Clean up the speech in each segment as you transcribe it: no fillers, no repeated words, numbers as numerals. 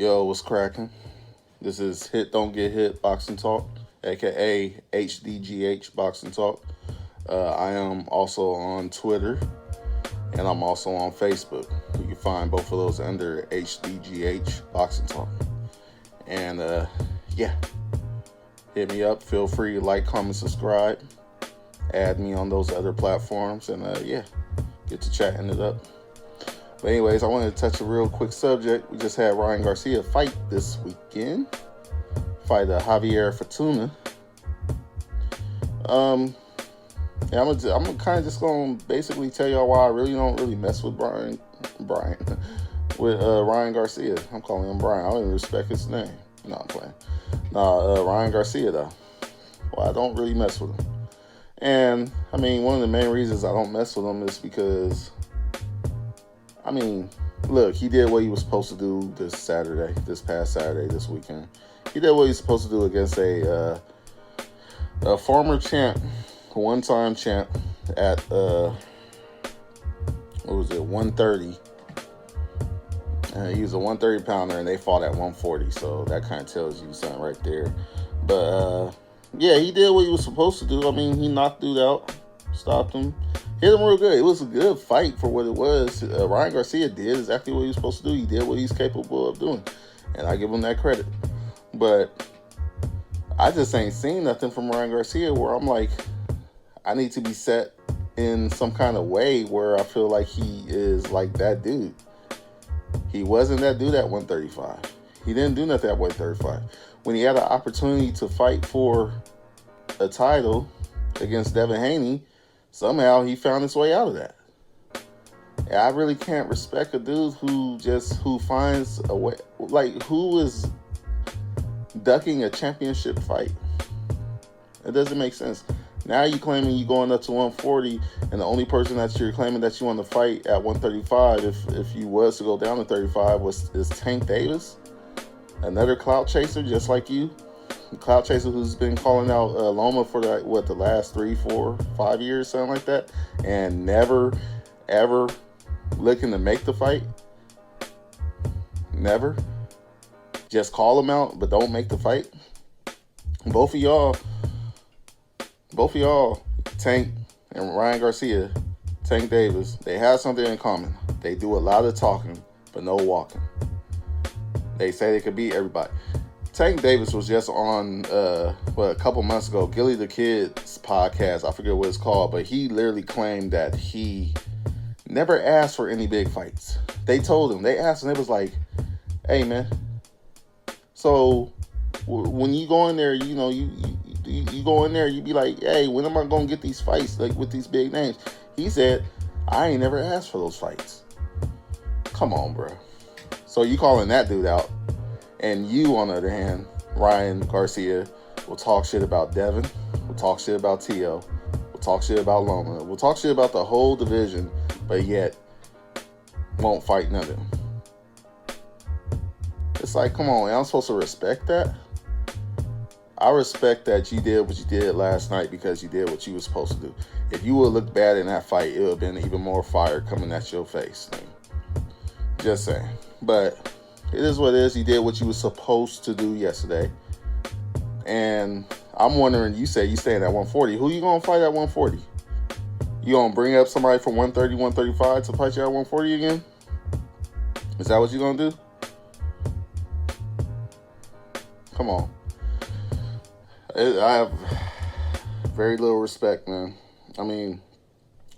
Yo, what's cracking? This is Hit Don't Get Hit Boxing Talk, aka HDGH Boxing Talk. I am also on Twitter and I'm also on Facebook. You can find both of those under HDGH Boxing Talk. And yeah, hit me up. Feel free to like, comment, subscribe. Add me on those other platforms, and yeah, get to chatting it up. But anyways, I wanted to touch a real quick subject. We just had CRyan Garcia fight this weekend. Fight Javier Fortuna. Yeah, I'm kind of just gonna basically tell y'all why I don't really mess with Ryan Garcia. I'm calling him Brian. I don't even respect his name. No, I'm playing. CRyan Garcia though. Well, I don't really mess with him. And I mean, one of the main reasons I don't mess with him is because, I mean, look, he did what he was supposed to do this past Saturday, this weekend. He did what he's supposed to do against a former champ, one-time champ at, 130. He was a 130 pounder and they fought at 140. So that kind of tells you something right there. But, yeah, he did what he was supposed to do. I mean, he knocked dude out, stopped him, hit him real good. It was a good fight for what it was. CRyan Garcia did exactly what he was supposed to do. He did what he's capable of doing, and I give him that credit. But I just ain't seen nothing from CRyan Garcia where I'm like, I need to be set in some kind of way where I feel like he is like that dude. He wasn't that dude at 135. He didn't do nothing at 135. When he had an opportunity to fight for a title against Devin Haney, somehow he found his way out of that. And I really can't respect a dude who finds a way, like, who is ducking a championship fight. It doesn't make sense. Now you claiming you going up to 140, and the only person that you're claiming that you want to fight at 135, if you was to go down to 35, is Tank Davis. Another clout chaser just like you. A clout chaser who's been calling out Loma for the last 3, 4, 5 years, something like that, and never, ever looking to make the fight. Never. Just call him out, but don't make the fight. Both of y'all, Tank and CRyan Garcia, Tank Davis, they have something in common. They do a lot of talking, but no walking. They say they could beat everybody. Tank Davis was just on, a couple months ago, Gilly the Kid's podcast. I forget what it's called, but he literally claimed that he never asked for any big fights. They told him, they asked him, it was like, hey, man, so when you go in there, you know, you go in there, you be like, hey, when am I going to get these fights, like, with these big names? He said, I ain't never asked for those fights. Come on, bro. So you calling that dude out, and you, on the other hand, CRyan Garcia, will talk shit about Devin, will talk shit about T.O., will talk shit about Loma, will talk shit about the whole division, but yet won't fight none of them. It's like, come on, I'm supposed to respect that? I respect that you did what you did last night because you did what you were supposed to do. If you would look bad in that fight, it would have been even more fire coming at your face. Just saying. But it is what it is. You did what you were supposed to do yesterday. And I'm wondering, you say you staying at 140. Who you going to fight at 140? You going to bring up somebody from 130, 135 to fight you at 140 again? Is that what you going to do? Come on. I have very little respect, man. I mean,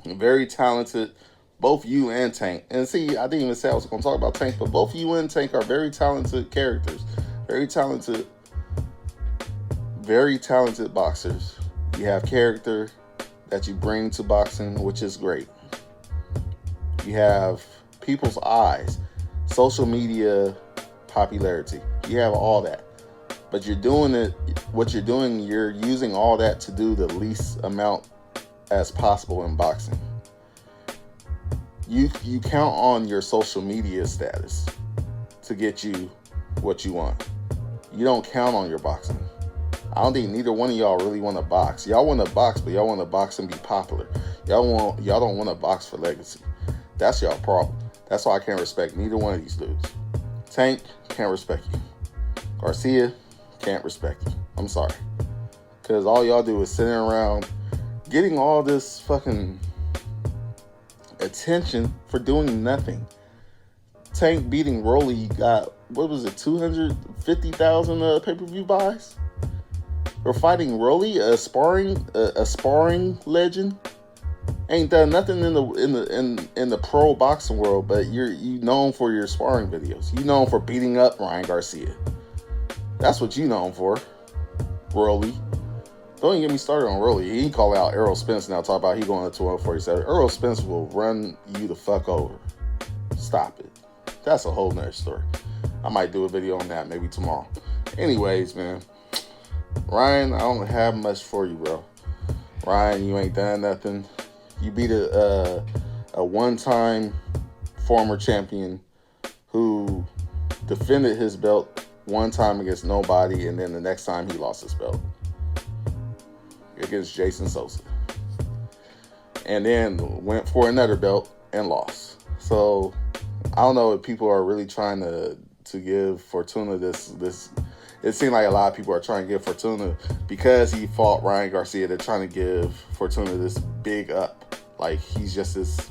very talented, both you and Tank. And see, I didn't even say I was going to talk about Tank, but both you and Tank are very talented characters. Very talented boxers. You have character that you bring to boxing, which is great. You have people's eyes, social media popularity. You have all that. But you're using all that to do the least amount as possible in boxing. You count on your social media status to get you what you want. You don't count on your boxing. I don't think neither one of y'all really want to box. Y'all want to box, but y'all want to box and be popular. Y'all don't want to box for legacy. That's y'all problem. That's why I can't respect neither one of these dudes. Tank can't respect you. Garcia, can't respect you. I'm sorry. Because all y'all do is sitting around getting all this fucking attention for doing nothing. Tank beating Rolly got, what was it, 250,000 pay-per-view buys? Or fighting Rolly, a sparring legend, ain't done nothing in the pro boxing world, but you known for your sparring videos. You known for beating up Ryan Garcia. That's what you known for, Rolly. Don't even get me started on Rolly. He call out Errol Spence now, talk about he going to 247. Errol Spence will run you the fuck over. Stop it. That's a whole nother story. I might do a video on that maybe tomorrow. Anyways, man. Ryan, I don't have much for you, bro. Ryan, you ain't done nothing. You beat a one-time former champion who defended his belt one time against nobody, and then the next time he lost his belt against Jason Sosa. And then went for another belt and lost. So I don't know if people are really trying to give Fortuna this. It seemed like a lot of people are trying to give Fortuna, because he fought Ryan Garcia, they're trying to give Fortuna this big up. Like he's just this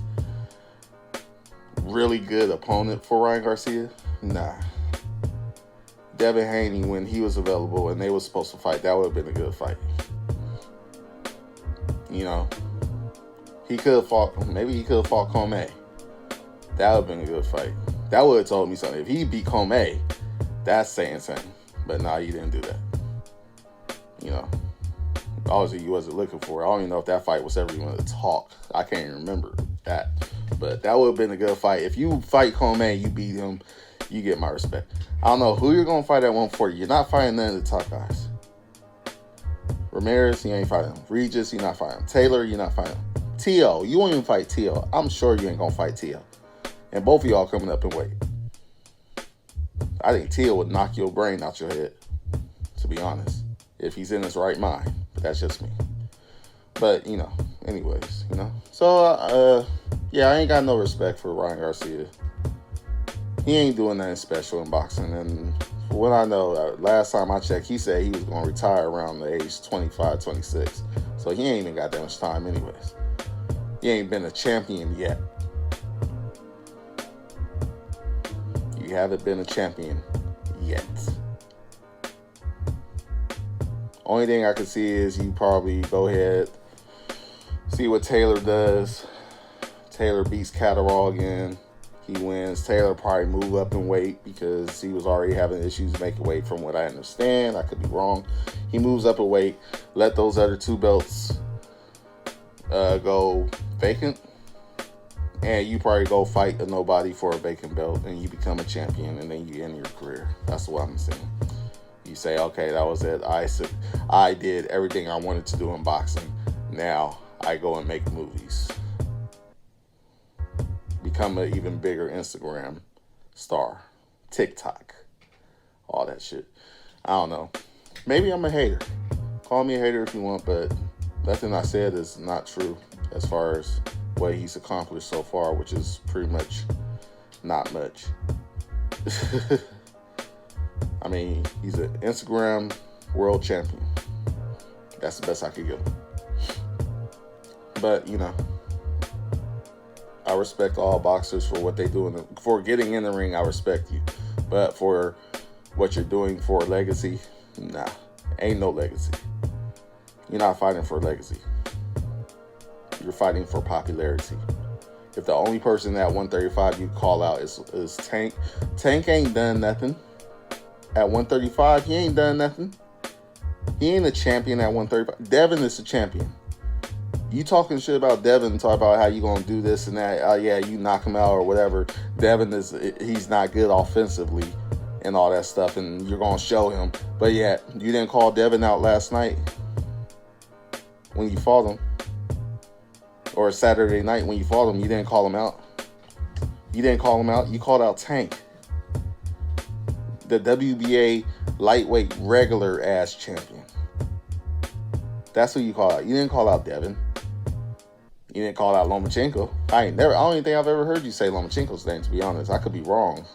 really good opponent for Ryan Garcia. Nah. Devin Haney, when he was available and they were supposed to fight, that would have been a good fight. You know, he could have fought, maybe he could have fought Comey. That would have been a good fight. That would have told me something. If he beat Comey, that's saying something. But nah, he didn't do that. You know, obviously he wasn't looking for it. I don't even know if that fight was ever even a talk. I can't even remember that. But that would have been a good fight. If you fight Comey, you beat him, you get my respect. I don't know who you're going to fight at 140. You're not fighting none of the top guys. Ramirez, you ain't fighting him. Regis, you're not fighting him. Taylor, you're not fighting him. T.O., you won't even fight T.O. I'm sure you ain't going to fight T.O. And both of y'all coming up in weight. I think T.O. would knock your brain out your head, to be honest, if he's in his right mind. But that's just me. But, you know, anyways, you know. So, yeah, I ain't got no respect for Ryan Garcia. He ain't doing nothing special in boxing. And from what I know, last time I checked, he said he was going to retire around the age 25, 26. So he ain't even got that much time anyways. He ain't been a champion yet. You haven't been a champion yet. Only thing I can see is you probably go ahead, see what Taylor does. Taylor beats Catterall again. He wins. Taylor probably move up in weight because he was already having issues making weight from what I understand. I could be wrong. He moves up in weight. Let those other two belts go vacant. And you probably go fight a nobody for a vacant belt and you become a champion and then you end your career. That's what I'm saying. You say, okay, that was it. I did everything I wanted to do in boxing. Now I go and make movies. Become an even bigger Instagram star. TikTok. All that shit. I don't know. Maybe I'm a hater. Call me a hater if you want, but nothing I said is not true as far as what he's accomplished so far, which is pretty much not much. I mean, he's an Instagram world champion. That's the best I could give him. But, you know, I respect all boxers for what they do. For getting in the ring, I respect you. But for what you're doing for legacy, nah, ain't no legacy. You're not fighting for legacy. You're fighting for popularity. If the only person at 135 you call out is Tank, Tank ain't done nothing. At 135, he ain't done nothing. He ain't a champion at 135. Devin is the champion. You talking shit about Devin, talk about how you gonna do this and that. Yeah, you knock him out or whatever. Devin he's not good offensively and all that stuff, and you're gonna show him. But yeah, you didn't call Devin out last night when you fought him. Or Saturday night when you fought him, you didn't call him out. You didn't call him out. You called out Tank. The WBA lightweight regular ass champion. That's who you call out. You didn't call out Devin. You didn't call out Lomachenko. I don't even think I've ever heard you say Lomachenko's name, to be honest. I could be wrong.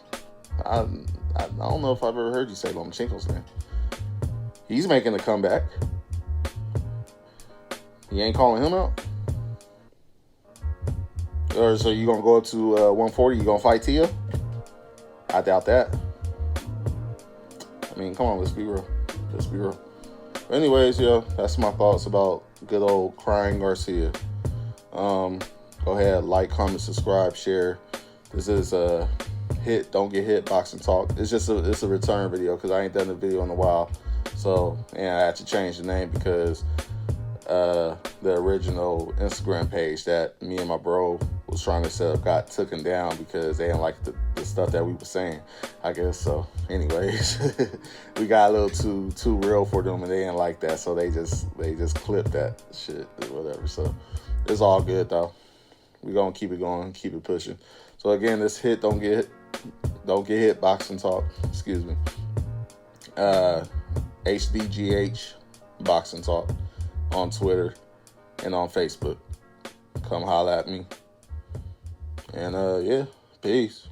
I I don't know if I've ever heard you say Lomachenko's name. He's making a comeback. You ain't calling him out? Or so you gonna go up to 140? You gonna fight Tia? I doubt that. I mean, come on, let's be real. Let's be real. Anyways, that's my thoughts about good old CRyan Garcia. Go ahead, like, comment, subscribe, share. This is a hit, don't get hit, boxing talk. It's a return video because I ain't done a video in a while. So, and I had to change the name because the original Instagram page that me and my bro was trying to set up got taken down because they didn't like the stuff that we were saying, I guess. So anyways, we got a little too real for them and they didn't like that, so they just clipped that shit or whatever. So it's all good though. We gonna keep it going, keep it pushing. So again, this hit, don't get hit boxing talk, excuse me. HDGH boxing talk on Twitter and on Facebook. Come holla at me. And peace.